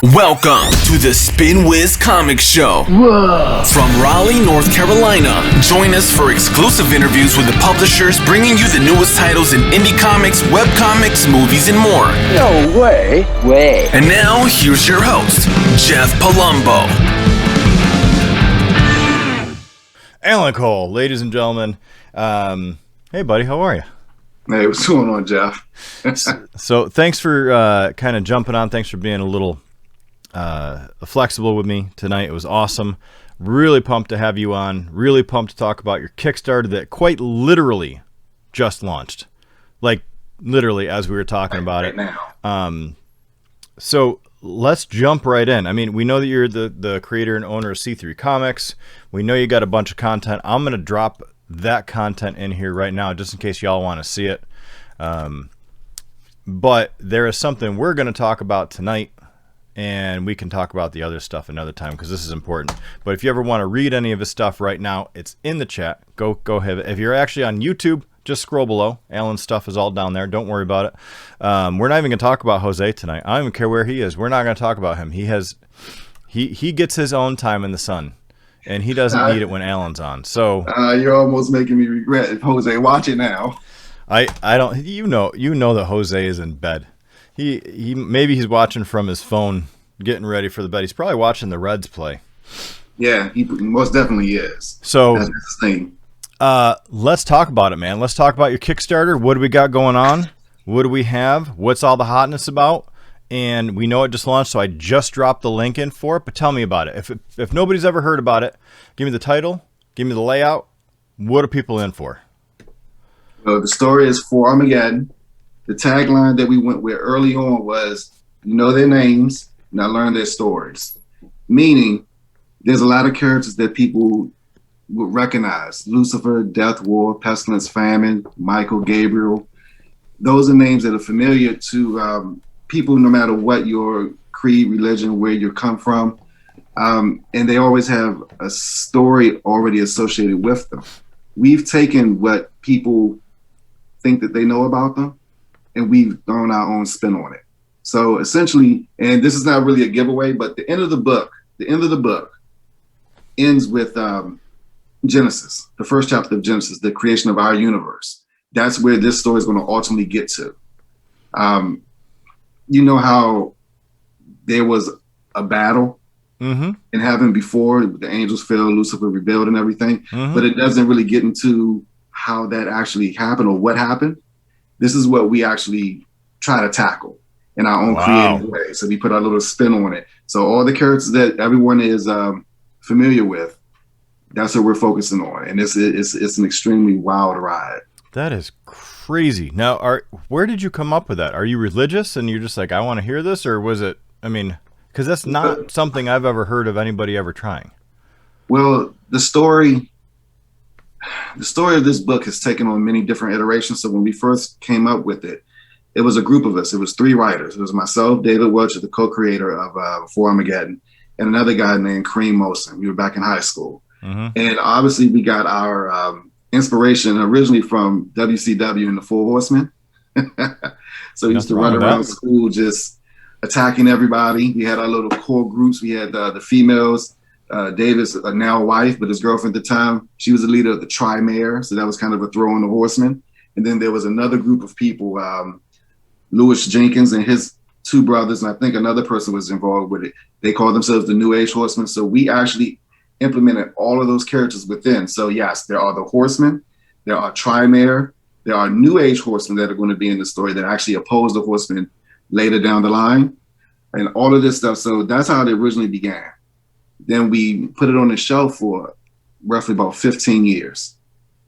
Welcome to the Spin Wiz Comic Show. Whoa. From Raleigh, North Carolina. Join us for exclusive interviews with the publishers bringing you the newest titles in indie comics, webcomics, movies, and more. No way. And now, here's your host, Jeff Palumbo. Alan Cole, ladies and gentlemen. Hey, buddy, how are you? Hey, what's going on, Jeff? So thanks for kind of jumping on. Thanks for being a little flexible with me tonight. It was awesome. Really pumped to have you on. Really pumped to talk about your Kickstarter that quite literally just launched. Like, literally, as we were talking about it. Now. So let's jump right in. I mean, we know that you're the creator and owner of C3 Comics. We know you got a bunch of content. I'm going to drop that content in here right now just in case y'all want to see it. But there is something we're going to talk about tonight, and we can talk about the other stuff another time because this is important. But if you ever want to read any of his stuff right now, it's in the chat. Go ahead. If you're actually on YouTube, just scroll below. Alan's stuff is all down there. Don't worry about it. We're not even going to talk about Jose tonight. I don't even care where he is. We're not going to talk about him. He gets his own time in the sun, and he doesn't need it when Alan's on. So you're almost making me regret it, Jose. Watch it now. I don't. You know that Jose is in bed. He maybe he's watching from his phone, getting ready for the bed. He's probably watching the Reds play. Yeah, he most definitely is. So that's his thing. Let's talk about it, man. Let's talk about your Kickstarter. What do we got going on? What do we have? What's all the hotness about? And we know it just launched, so I just dropped the link in for it. But tell me about it. If nobody's ever heard about it, give me the title, give me the layout. What are people in for? The story is For Armageddon. The tagline that we went with early on was, you know their names, now learn their stories. Meaning, there's a lot of characters that people would recognize. Lucifer, Death, War, Pestilence, Famine, Michael, Gabriel. Those are names that are familiar to people no matter what your creed, religion, where you come from. And they always have a story already associated with them. We've taken what people think that they know about them, and we've thrown our own spin on it. So essentially, and this is not really a giveaway, but the end of the book ends with Genesis, the first chapter of Genesis, the creation of our universe. That's where this story is going to ultimately get to. You know how there was a battle in heaven before the angels fell, Lucifer rebelled and everything, but it doesn't really get into how that actually happened or what happened. This is what we actually try to tackle in our own creative way. So we put our little spin on it. So all the characters that everyone is familiar with, that's what we're focusing on. And it's an extremely wild ride. That is crazy. Now, where did you come up with that? Are you religious and you're just like, I want to hear this? Or was it, I mean, because that's not something I've ever heard of anybody ever trying. Well, the story of this book has taken on many different iterations. So when we first came up with it, it was a group of us. It was 3 writers. It was myself, David Welch, the co-creator of For Armageddon, and another guy named Kareem Mosin. We were back in high school. And obviously we got our inspiration originally from WCW and the Four Horsemen. So we used to run around school just attacking everybody. We had our little core groups. We had the females. David's now wife, but his girlfriend at the time, she was the leader of the Tri-Mare. So that was kind of a throw on the horsemen. And then there was another group of people, Louis Jenkins and his 2 brothers, and I think another person was involved with it. They called themselves the New Age Horsemen. So we actually implemented all of those characters within. So yes, there are the horsemen, there are Tri-Mare, there are New Age horsemen that are going to be in the story that actually oppose the horsemen later down the line, and all of this stuff. So that's how it originally began. Then we put it on the shelf for roughly about 15 years.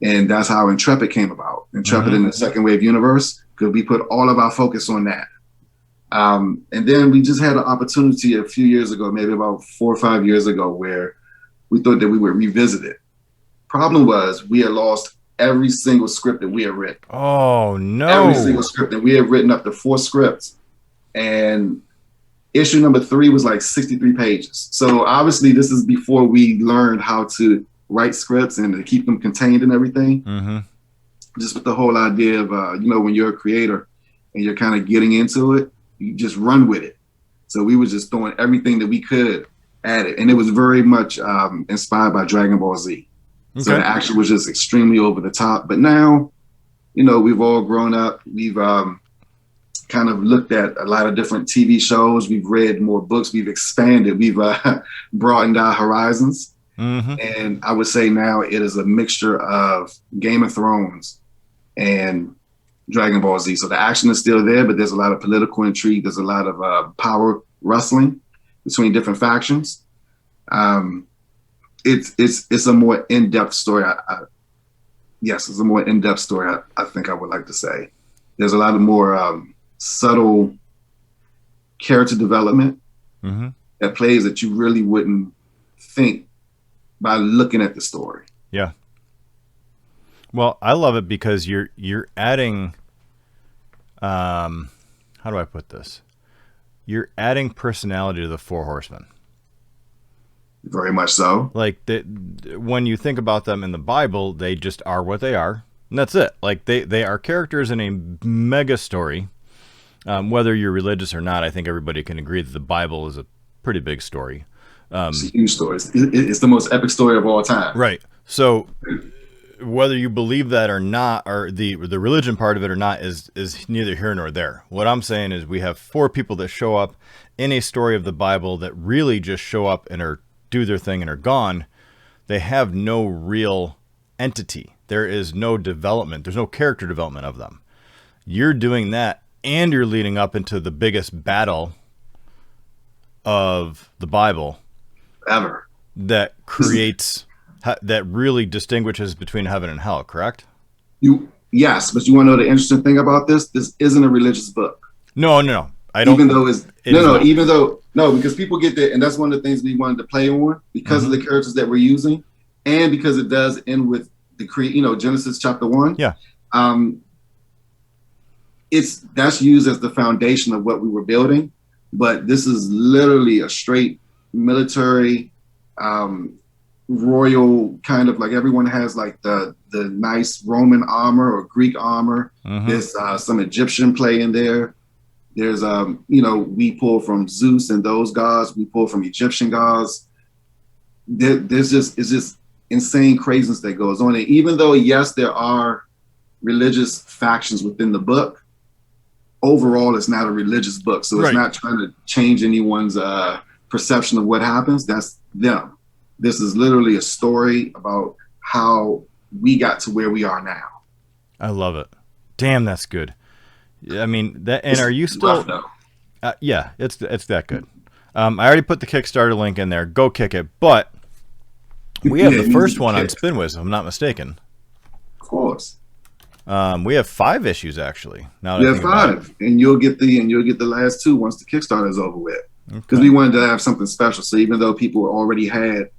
And that's how Intrepid came about. Intrepid in the Second Wave universe, because we put all of our focus on that. And then we just had an opportunity a few years ago, maybe about 4 or 5 years ago, where we thought that we would revisit it. Problem was we had lost every single script that we had written. Oh, no. Every single script. And we had written up to 4 scripts. And issue number 3 was like 63 pages. So obviously this is before we learned how to write scripts and to keep them contained and everything. Just with the whole idea of, when you're a creator and you're kind of getting into it, you just run with it. So we were just throwing everything that we could at it. And it was very much inspired by Dragon Ball Z. Okay. So the action was just extremely over the top. But now, you know, we've all grown up. We've kind of looked at a lot of different TV shows. We've read more books. We've expanded. We've broadened our horizons. Mm-hmm. And I would say now it is a mixture of Game of Thrones and Dragon Ball Z. So the action is still there, but there's a lot of political intrigue. There's a lot of power wrestling between different factions. It's a more in-depth story. Yes, it's a more in-depth story. I think I would like to say there's a lot of more subtle character development mm-hmm. that plays that you really wouldn't think by looking at the story. Yeah. Well, I love it because you're adding, how do I put this? You're adding personality to the Four Horsemen. Very much so. Like when you think about them in the Bible, they just are what they are, and that's it. Like they are characters in a mega story. Whether you're religious or not, I think everybody can agree that the Bible is a pretty big story. It's a huge story. It's the most epic story of all time. Right. So whether you believe that or not, or the religion part of it or not, is neither here nor there. What I'm saying is we have four people that show up in a story of the Bible that really just show up and do their thing and are gone. They have no real entity. There is no development. There's no character development of them. You're doing that, and you're leading up into the biggest battle of the Bible ever that creates that really distinguishes between heaven and hell, correct? Yes, but you want to know the interesting thing about this? This isn't a religious book. No. I don't. Even though because people get that, and that's one of the things we wanted to play on because mm-hmm. of the characters that we're using, and because it does end with the Genesis chapter 1. Yeah. That's used as the foundation of what we were building, but this is literally a straight military, royal kind of, like, everyone has like the nice Roman armor or Greek armor. Mm-hmm. There's some Egyptian play in there. There's we pull from Zeus and those gods. We pull from Egyptian gods. It's just insane craziness that goes on. And even though, yes, there are religious factions within the book, overall, it's not a religious book. So it's not trying to change anyone's perception of what happens. That's them. This is literally a story about how we got to where we are now. I love it. Damn, that's good. I mean, that. And are you still? Yeah, it's that good. I already put the Kickstarter link in there. Go kick it. But we have the first one on Spinwiz, if I'm not mistaken. Of course. We have 5 issues actually. Now we have 5, and you'll get the last 2 once the Kickstarter is over with. Because we wanted to have something special. So even though people already had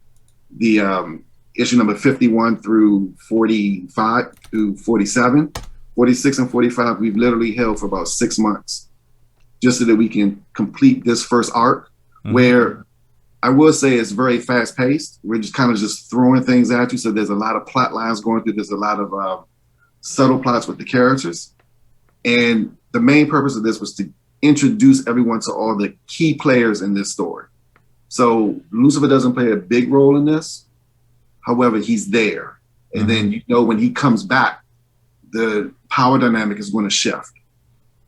the issue number 51 through 45 through 47, 46 and 45, we've literally held for about 6 months just so that we can complete this first arc, mm-hmm. where I will say it's very fast paced. We're just kind of just throwing things at you. So there's a lot of plot lines going through. There's a lot of subtle plots with the characters. And the main purpose of this was to introduce everyone to all the key players in this story. So Lucifer doesn't play a big role in this. However, he's there. And mm-hmm. then, when he comes back, the power dynamic is going to shift.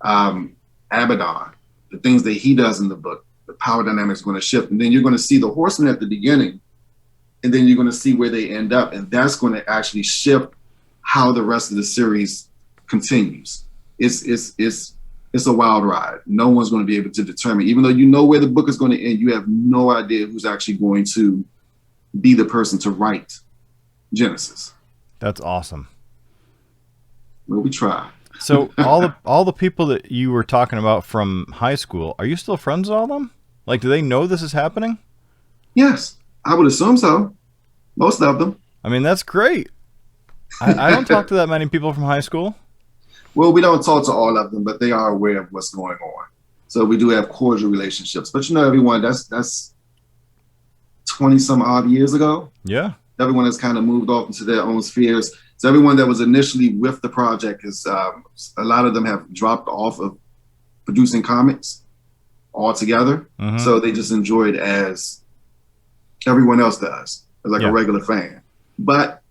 Abaddon, the things that he does in the book, the power dynamic is going to shift. And then you're going to see the horsemen at the beginning, and then you're going to see where they end up. And that's going to actually shift how the rest of the series continues. It's a wild ride. No one's going to be able to determine, even though you know where the book is going to end, you have no idea who's actually going to be the person to write Genesis. That's awesome. Well, we try. So all the people that you were talking about from high school, are you still friends with all of them? Like, do they know this is happening? Yes, I would assume so. Most of them. I mean, that's great. I don't talk to that many people from high school. Well, we don't talk to all of them, but they are aware of what's going on. So we do have cordial relationships. But everyone, that's 20 some odd years ago. Yeah. Everyone has kind of moved off into their own spheres. So everyone that was initially with the project is a lot of them have dropped off of producing comics all together. Mm-hmm. So they just enjoy it as everyone else does, as like Yeah. a regular fan. But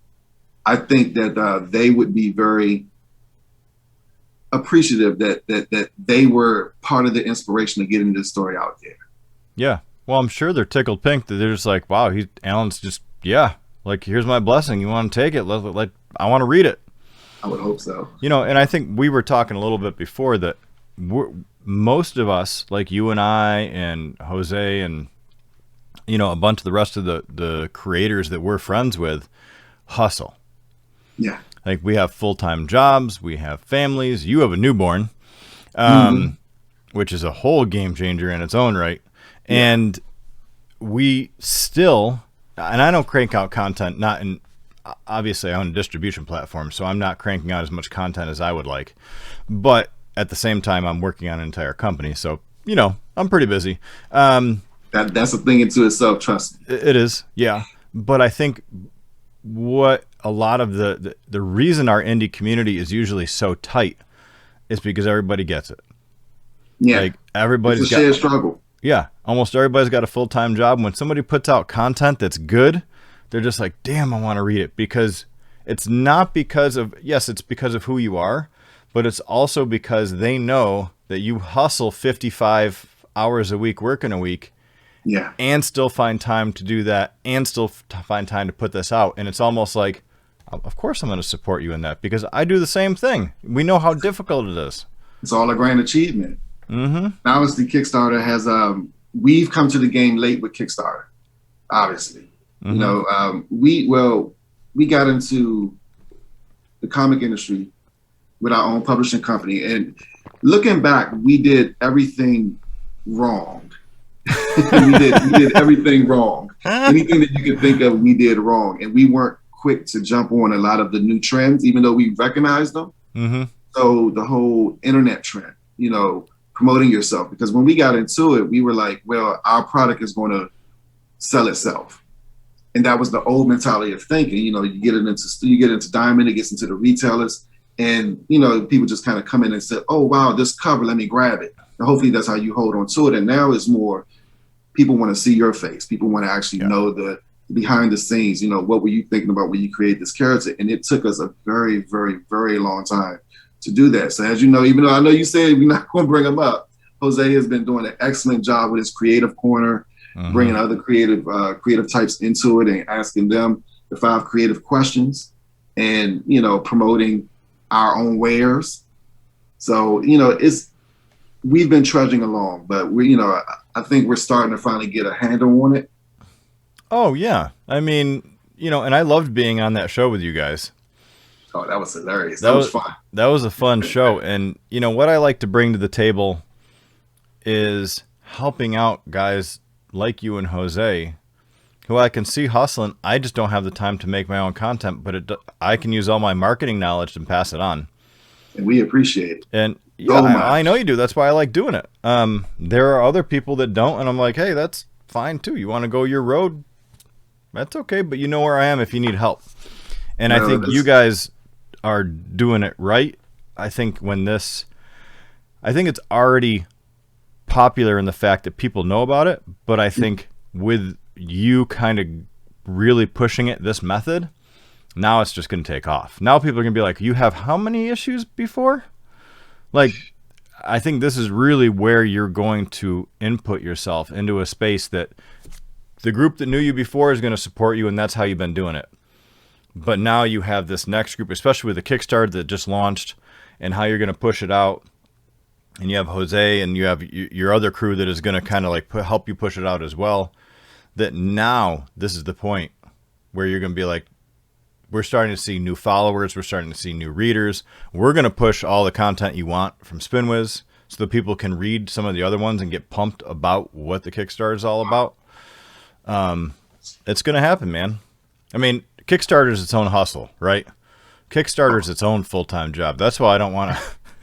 I think that they would be very appreciative that they were part of the inspiration of getting this story out there. Yeah. Well, I'm sure they're tickled pink that they're just like, wow, Alan's just, yeah, like, here's my blessing. You want to take it? I want to read it. I would hope so. You know, and I think we were talking a little bit before that most of us, like you and I and Jose and, you know, a bunch of the rest of the creators that we're friends with, hustle. Yeah. Like, we have full-time jobs, we have families. You have a newborn, which is a whole game changer in its own right. Yeah. And we still, and I don't crank out content, obviously I own a distribution platform, so I'm not cranking out as much content as I would like. But at the same time, I'm working on an entire company. So, you know, I'm pretty busy. That's a thing into itself, trust me. It is, yeah. But I think what a lot of the reason our indie community is usually so tight is because everybody gets it. Yeah. Like, everybody's it's a shared struggle. Yeah. Almost everybody's got a full-time job. When somebody puts out content that's good, they're just like, damn, I want to read it. Because it's not because of, yes, it's because of who you are, but it's also because they know that you hustle 55 hours a week, working a week, yeah, and still find time to do that, and still find time to put this out. And it's almost like, of course I'm going to support you in that, because I do the same thing. We know how difficult it is. It's all a grand achievement. Mm-hmm. Obviously, Kickstarter has, we've come to the game late with Kickstarter, obviously. Mm-hmm. You know, we got into the comic industry with our own publishing company. And looking back, we did everything wrong. we did everything wrong. Anything that you could think of, we did wrong. And we weren't quick to jump on a lot of the new trends, even though we recognized them. Mm-hmm. So the whole internet trend, you know, promoting yourself, because when we got into it, we were like, well, our product is going to sell itself. And that was the old mentality of thinking. You know, you get into Diamond, it gets into the retailers, and, you know, people just kind of come in and say, oh, wow, this cover, let me grab it. And hopefully that's how you hold on to it. And now it's more, people want to see your face. People want to actually know the behind the scenes, you know, what were you thinking about when you created this character? And it took us a very, very, very long time to do that. So as you know, even though I know you said we're not going to bring them up, Jose has been doing an excellent job with his creative corner, bringing other creative types into it and asking them the 5 creative questions, and, you know, promoting our own wares. So, you know, we've been trudging along, but I think we're starting to finally get a handle on it. Oh yeah. I mean, you know, and I loved being on that show with you guys. Oh, that was hilarious. That was fun. That was a fun show. And, you know, what I like to bring to the table is helping out guys like you and Jose, who I can see hustling. I just don't have the time to make my own content, but I can use all my marketing knowledge to pass it on. And we appreciate it. And yeah, I know you do. That's why I like doing it. There are other people that don't, and I'm like, hey, that's fine too. You want to go your road? That's okay, but you know where I am if you need help. And I think you guys are doing it right. I think it's already popular in the fact that people know about it, but I think with you kind of really pushing it, this method, now it's just going to take off. Now people are going to be like, you have how many issues before? Like, I think this is really where you're going to input yourself into a space that the group that knew you before is going to support you, and that's how you've been doing it. But now you have this next group, especially with the Kickstarter that just launched, and how you're going to push it out. And you have Jose, and you have your other crew that is going to kind of like help you push it out as well. That now this is the point where you're going to be like, we're starting to see new followers. We're starting to see new readers. We're going to push all the content you want from SpinWiz so that people can read some of the other ones and get pumped about what the Kickstarter is all about. It's going to happen, man. I mean, Kickstarter is its own hustle, right? Kickstarter is its own full-time job. That's why I don't want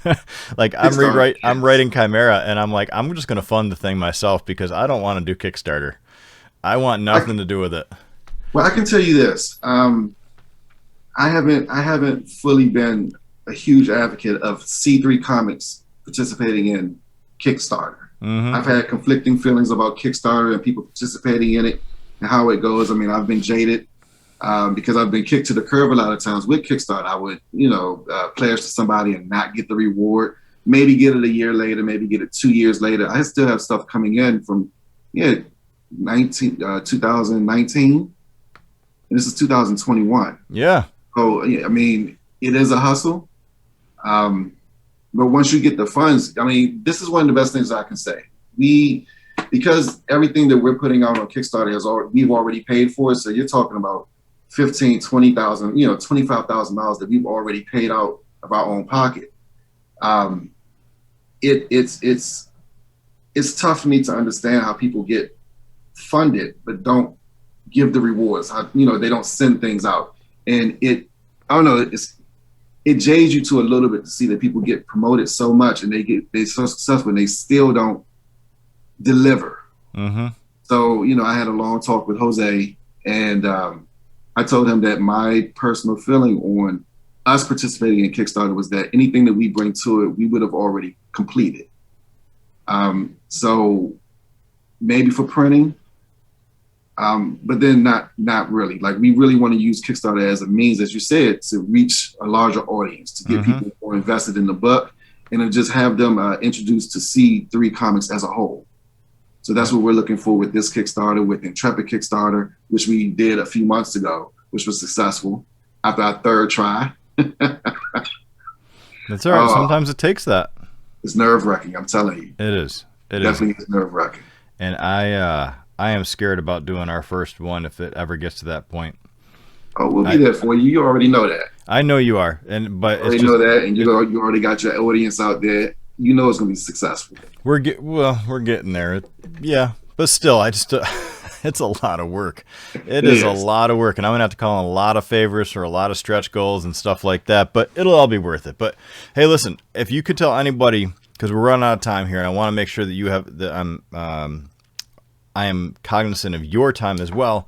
to, like, I'm writing Chimera, and I'm like, I'm just going to fund the thing myself because I don't want to do Kickstarter. I want nothing to do with it. Well, I can tell you this. I haven't fully been a huge advocate of C3 Comics participating in Kickstarter. I've had conflicting feelings about Kickstarter and people participating in it and how it goes. I mean, I've been jaded because I've been kicked to the curb a lot of times with Kickstarter. I would, pledge to somebody and not get the reward. Maybe get it a year later, maybe get it 2 years later. I still have stuff coming in from 2019, and this is 2021. Yeah. So I mean, it is a hustle. But once you get the funds, I mean, this is one of the best things I can say. Because everything that we're putting out on Kickstarter we've already paid for it. So you're talking about $15,000, $20,000, $25,000 that we've already paid out of our own pocket. It's tough for me to understand how people get funded but don't give the rewards. They don't send things out, and I don't know. It jades you to a little bit to see that people get promoted so much and they're so successful and they still don't deliver. Mm-hmm. So, I had a long talk with Jose, and I told him that my personal feeling on us participating in Kickstarter was that anything that we bring to it, we would have already completed. So maybe for printing, but then not really. Like, we really want to use Kickstarter as a means, as you said, to reach a larger audience, to get people more invested in the book, and to just have them introduced to C3 Comics as a whole. So that's what we're looking for with this Kickstarter, with Intrepid Kickstarter, which we did a few months ago, which was successful after our third try. That's all right. Sometimes it takes that. It's nerve-wracking, I'm telling you. It is. Definitely is nerve-wracking. And I am scared about doing our first one if it ever gets to that point. Oh, we'll be there for you. You already know that. I know you are, but you already know that, and you already got your audience out there. You know it's going to be successful. We're getting there. Yeah, but still, it's a lot of work. It is a lot of work, and I'm going to have to call in a lot of favors for a lot of stretch goals and stuff like that, but it'll all be worth it. But hey, listen, if you could tell anybody, because we're running out of time here, and I want to make sure that you have that I am cognizant of your time as well.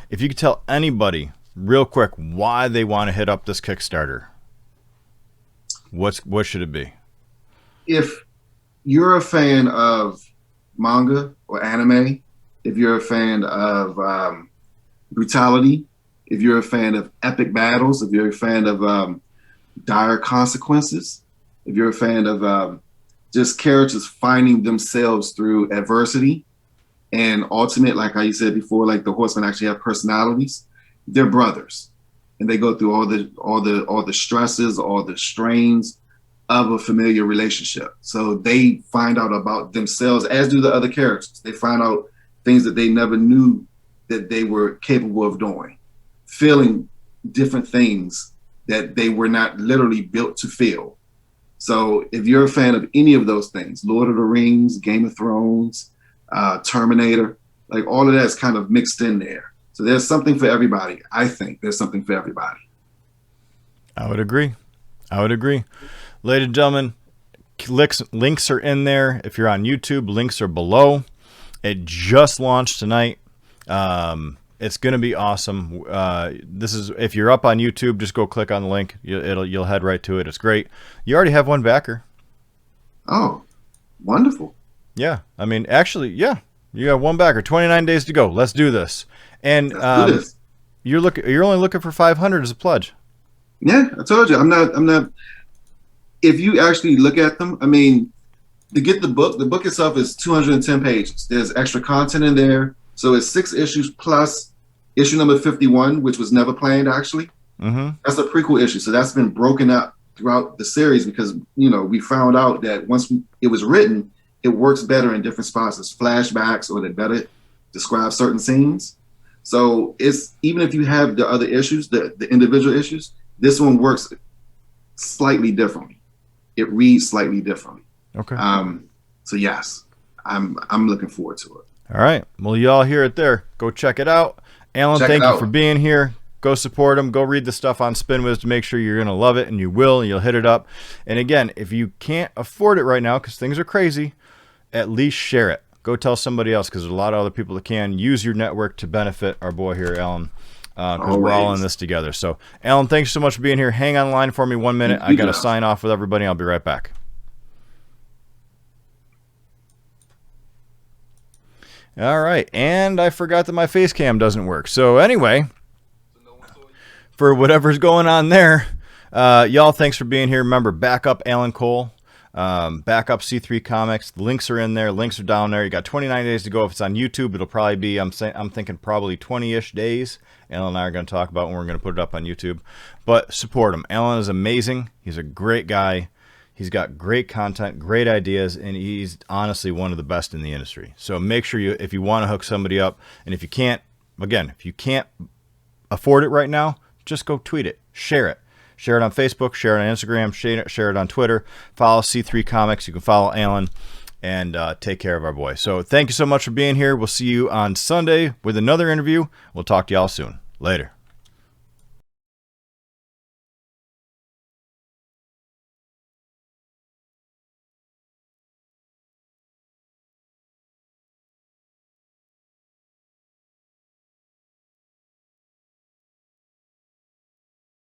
If you could tell anybody real quick why they want to hit up this Kickstarter, what should it be? If you're a fan of manga or anime, if you're a fan of brutality, if you're a fan of epic battles, if you're a fan of dire consequences, if you're a fan of just characters finding themselves through adversity, and ultimate, like how you said before, like the horsemen actually have personalities. They're brothers, and they go through all the stresses, all the strains of a familiar relationship. So they find out about themselves, as do the other characters. They find out things that they never knew that they were capable of doing, feeling different things that they were not literally built to feel. So if you're a fan of any of those things, Lord of the Rings, Game of Thrones, Terminator, like all of that's kind of mixed in there. So there's something for everybody. I think there's something for everybody. I would agree. Ladies and gentlemen, links are in there. If you're on YouTube, links are below. It just launched tonight. It's going to be awesome. This is, if you're up on YouTube, just go click on the link. You'll head right to it. It's great. You already have one backer. Oh, wonderful. Yeah. I mean, actually, yeah. You got one backer. 29 days to go. Let's do this. And Let's do this. You're only looking for 500 as a pledge. Yeah, I told you. I'm not. If you actually look at them, I mean, to get the book itself is 210 pages. There's extra content in there. So it's 6 issues plus issue number 51, which was never planned, actually. Mm-hmm. That's a prequel issue. So that's been broken up throughout the series because, we found out that once it was written, it works better in different spots as flashbacks, or they better describe certain scenes. So it's, even if you have the other issues, the individual issues, this one works slightly differently. It reads slightly differently. Okay. So yes, I'm looking forward to it. All right. Well, you all hear it there. Go check it out. Alan, thank you for being here. Go support him. Go read the stuff on Spinwiz to make sure you're going to love it, and you will, and you'll hit it up. And again, if you can't afford it right now because things are crazy, at least share it. Go tell somebody else, because there's a lot of other people that can. Use your network to benefit our boy here, Alan, because we're all in this together. So, Alan, thanks so much for being here. Hang on line for me 1 minute. I got to sign off with everybody. I'll be right back. All right, and I forgot that my face cam doesn't work. So anyway, for whatever's going on there, y'all, thanks for being here. Remember, back up Alan Cole, back up C3 Comics. The links are in there. Links are down there. You got 29 days to go. If it's on YouTube, it'll probably be, I'm thinking probably 20-ish days. Alan and I are going to talk about when we're going to put it up on YouTube. But support him. Alan is amazing. He's a great guy. He's got great content, great ideas, and he's honestly one of the best in the industry. So make sure if you want to hook somebody up, and if you can't afford it right now, just go tweet it, share it. Share it on Facebook, share it on Instagram, share it on Twitter. Follow C3 Comics. You can follow Alan, and take care of our boy. So thank you so much for being here. We'll see you on Sunday with another interview. We'll talk to y'all soon. Later.